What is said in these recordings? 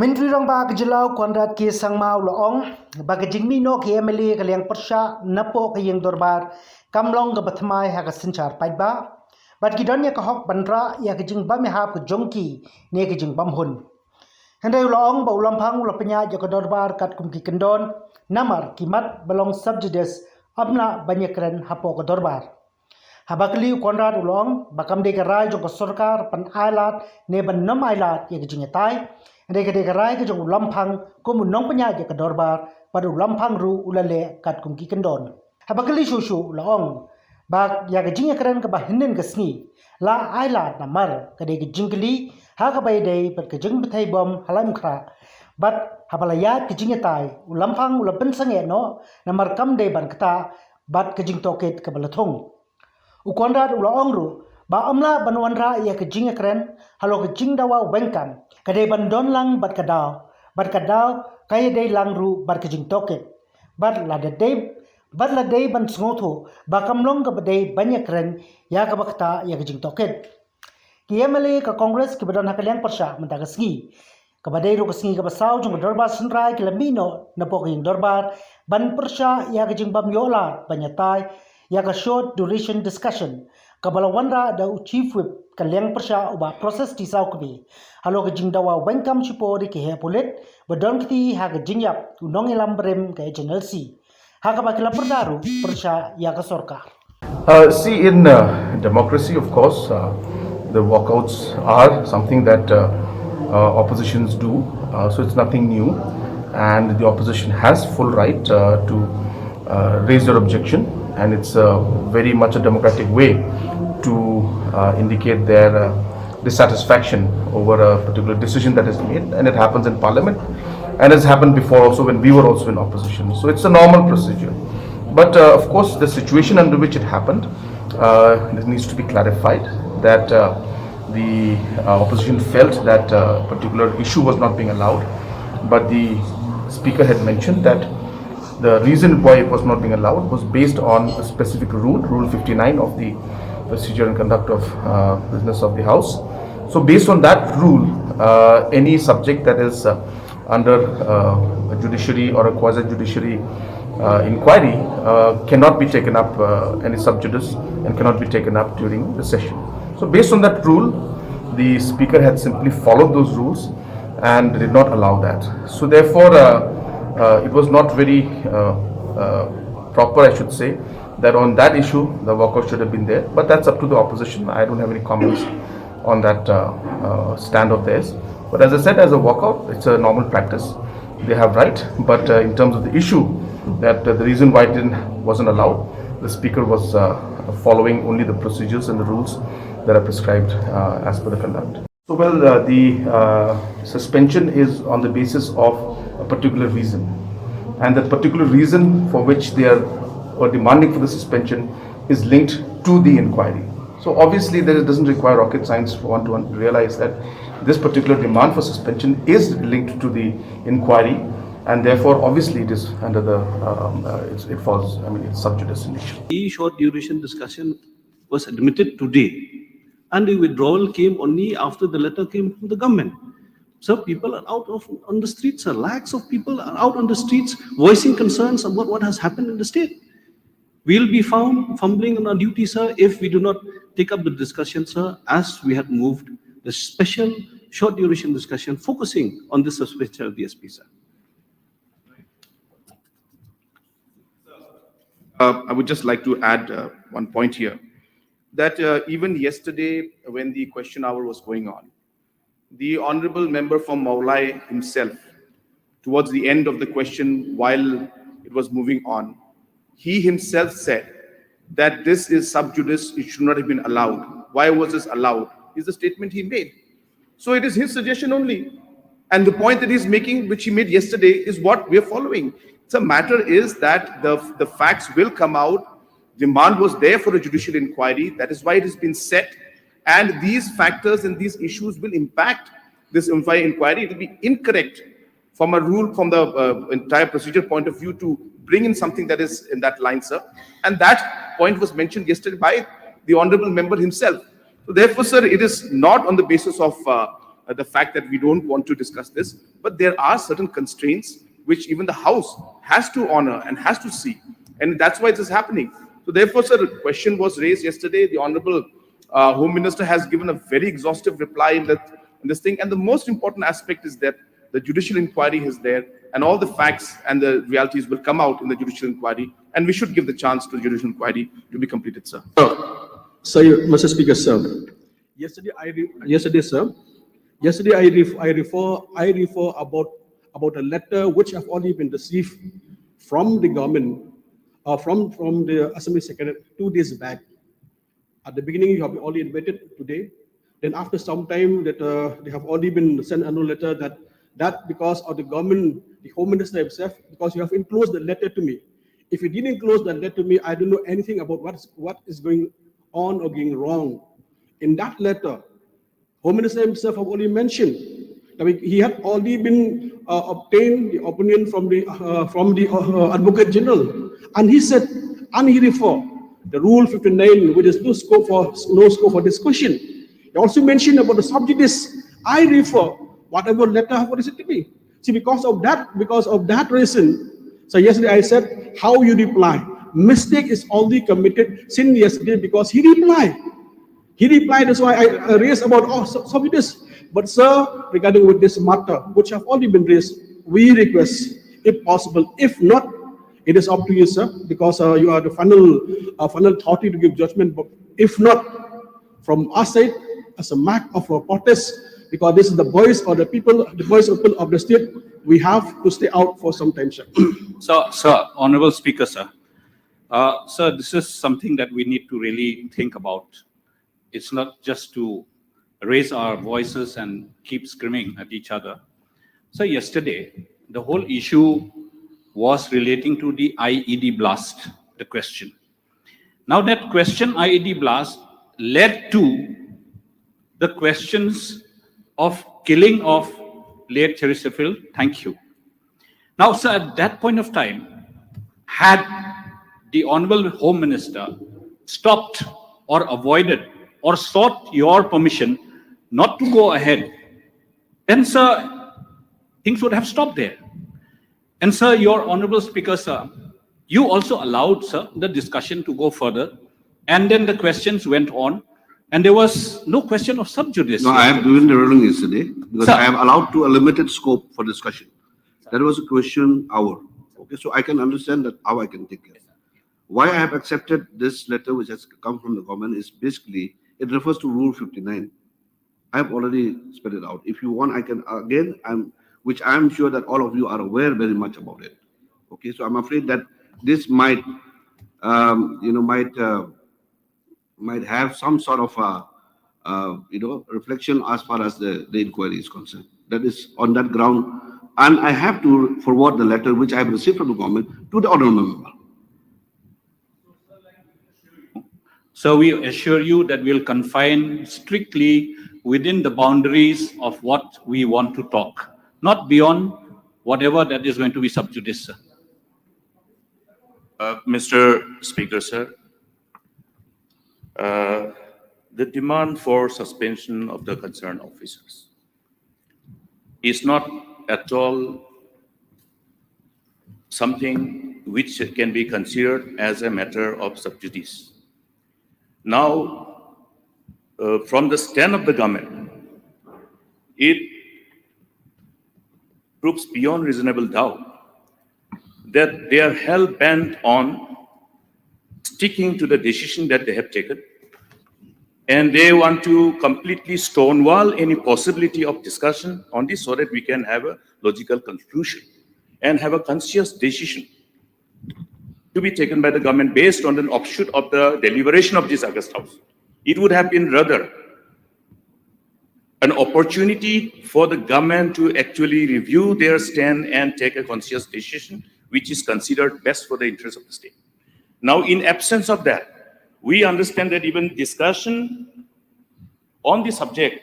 Menteri rong ba kejelau kuandrat ke sang mau loong ba kejingmi no ke emeli kaliang persya napo ke yang dorbar kamlong ke batmai ha ka sencar paiba bat kidonnya ke hok bandra ya kejing bam ha ke jongki ne kejing bam hun handai loong ba ulampang ula penya jo ke dorbar kat kum ki kendon namar kimat belong subjudice abna banyakren hapo ke dorbar habakli kuandrat ulong bakam de ke rai jo ke sarkar pan ailat ne ban nam ailat ya kejing tai Deka rai ke jong lampang ko munong penya je ke dorbar padu lampang ru ulale kat kumki kendon. Habakali shushu laong bak ya ke Jingiakren ke bahinden ke sngi la aila namar ke de jingli ha ka bai dei per ke jing betai bom halam kra bat habalaya ke jingetai ulampang ulapen sange no namar kam de ban kata bat ke jing toket ke balathong. Ukondar ulaong ru ba amla banwanra ya ke Jingiakren halo ke Jingdawa wengkam kadai bandon lang bat kadau kaya day lang ru bat ke jing toket bat la day ban sngoto ba kamlong ke badai Jingiakren ya ke bakta ya ke jing toket kiamale ke kongres ke badon hakaliang persya menta ke sngi ke badai ru ke sngi ke basau jong dorbar senrai ke lamino na pok ing dorbar ban persya ya ke jing bam yola banyatai ya ke short duration discussion kabalawanra da chief whip kaliang persya uba proses di saukbi halo ke Jingdawa wengkam chipori ke he Pulit badon kti ha ke jingyap unong ilam brem ke JLC ha ka bakila perdaru persya ya ke sorkar. See, in democracy, of course, the walkouts are something that oppositions do, so it's nothing new, and the opposition has full right to raise their objection, and it's very much a democratic way to indicate their dissatisfaction over a particular decision that is made, and it happens in parliament and has happened before also when we were also in opposition, so it's a normal procedure. But of course the situation under which it happened, it needs to be clarified that the opposition felt that a particular issue was not being allowed, but the speaker had mentioned that the reason why it was not being allowed was based on a specific rule 59 of the procedure and conduct of business of the House. So based on that rule, any subject that is under a judiciary or a quasi-judiciary inquiry cannot be taken up, any sub judice, and cannot be taken up during the session. So based on that rule, the speaker had simply followed those rules and did not allow that. So therefore it was not very proper, I should say, that on that issue the walkout should have been there, but that's up to the opposition. I don't have any comments on that stand of theirs. But as I said, as a walkout, it's a normal practice. They have right, but in terms of the issue, that the reason why it wasn't allowed, the speaker was following only the procedures and the rules that are prescribed as per the conduct. So well, the suspension is on the basis of a particular reason, and that particular reason for which they are demanding for the suspension is linked to the inquiry. So obviously there doesn't require rocket science for one to realize that this particular demand for suspension is linked to the inquiry, and therefore obviously it is under the it falls, I mean, it's sub judice in nature. The short duration discussion was admitted today, and the withdrawal came only after the letter came from the government. So people are out on the streets, lakhs of people are out on the streets voicing concerns about what has happened in the state. We'll be found fumbling on our duty, sir, if we do not take up the discussion, sir, as we had moved the special short duration discussion focusing on the suspension of the SP, sir. I would just like to add one point here, that even yesterday when the question hour was going on, the honorable member from Meghalaya himself, towards the end of the question while it was moving on, he himself said that this is sub judice, it should not have been allowed. Why was this allowed? Is the statement he made. So it is his suggestion only. And the point that he's making, which he made yesterday, is what we're following. The matter is that the facts will come out. Demand was there for a judicial inquiry. That is why it has been set. And these factors and these issues will impact this inquiry. It will be incorrect from a rule, from the entire procedure point of view, to bring in something that is in that line, sir. And that point was mentioned yesterday by the honorable member himself. So therefore, sir, it is not on the basis of the fact that we don't want to discuss this, but there are certain constraints which even the House has to honor and has to see, and that's why it is happening. So therefore, sir, the question was raised yesterday. The Honorable Home Minister has given a very exhaustive reply in this thing, and the most important aspect is that the judicial inquiry is there, and all the facts and the realities will come out in the judicial inquiry, and we should give the chance to the judicial inquiry to be completed, sir. Sir, Mr. Speaker, sir. Yesterday, I refer about a letter which have already been received from the government, from the Assembly Secretary 2 days back. At the beginning, you have already invited today. Then after some time, that they have already been sent another letter that because of the government, the Home Minister himself, because you have enclosed the letter to me. If you didn't enclose the letter to me, I don't know anything about what is going on or going wrong. In that letter, Home Minister himself have already mentioned that he had already been obtained the opinion from the Advocate General, and he said, and he referred the Rule 59, which is no scope for discussion. He also mentioned about the subject is I refer whatever letter have received to me. See, because of that reason, so yesterday I said how you reply. Mistake is already committed since yesterday because he replied. That's why I raised about subjects. But sir, regarding with this matter, which have already been raised, we request, if possible, if not, it is up to you, sir, because you are the final authority to give judgment. But if not, from our side, as a mark of a protest, because this is the voice of the people, the voice of the state, we have to stay out for some time, sir. Sir, Honorable Speaker, sir. Sir, this is something that we need to really think about. It's not just to raise our voices and keep screaming at each other. So yesterday, the whole issue was relating to the IED blast, the question. Now that question, IED blast, led to the questions of killing of late Cherisafil. Thank you. Now, sir, at that point of time, had the Honorable Home Minister stopped or avoided or sought your permission not to go ahead, then, sir, things would have stopped there. And, sir, your Honorable Speaker, sir, you also allowed, sir, the discussion to go further, and then the questions went on, and there was no question of sub judice. No, I have given the ruling yesterday because Sir. I have allowed to a limited scope for discussion. That was a question hour. Okay, so I can understand that how I can take it. Why I have accepted this letter which has come from the government is basically it refers to Rule 59. I have already spelled it out. If you want, I can again. Which I am sure that all of you are aware very much about it. Okay, so I'm afraid that this might, might have some sort of reflection as far as the inquiry is concerned. That is on that ground, and I have to forward the letter which I have received from the government to the honourable member. So we assure you that we'll confine strictly within the boundaries of what we want to talk, not beyond whatever that is going to be sub judice, sir. Mr. Speaker, sir, the demand for suspension of the concerned officers is not at all something which can be considered as a matter of sub judice. Now, from the stand of the government, it proves beyond reasonable doubt that they are hell-bent on sticking to the decision that they have taken, and they want to completely stonewall any possibility of discussion on this so that we can have a logical conclusion and have a conscious decision to be taken by the government based on an offshoot of the deliberation of this August House. It would have been rather an opportunity for the government to actually review their stand and take a conscious decision which is considered best for the interest of the state. Now, in absence of that, we understand that even discussion on the subject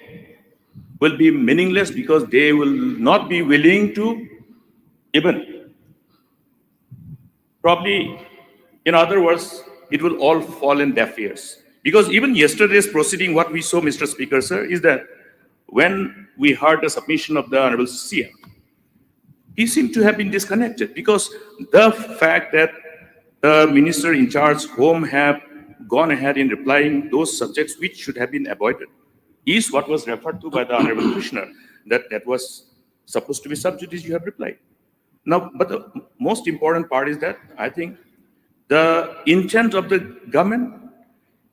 will be meaningless because they will not be willing to even, probably, in other words, it will all fall in deaf ears. Because even yesterday's proceeding, what we saw, Mr. Speaker, sir, is that when we heard the submission of the Honorable CM, he seemed to have been disconnected because the fact that the minister in charge whom have gone ahead in replying those subjects which should have been avoided is what was referred to by the Honorable Commissioner, that was supposed to be sub judice, you have replied. Now, but the most important part is that I think the intent of the government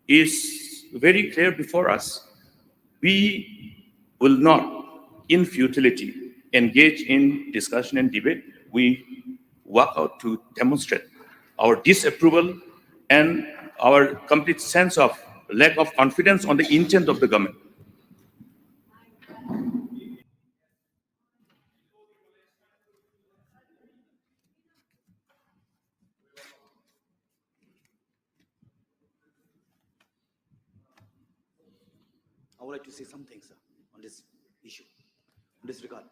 is very clear before us. We will not, in futility, engage in discussion and debate. We work out to demonstrate our disapproval and our complete sense of lack of confidence on the intent of the government. I would like to say something, sir, on this issue, in this regard.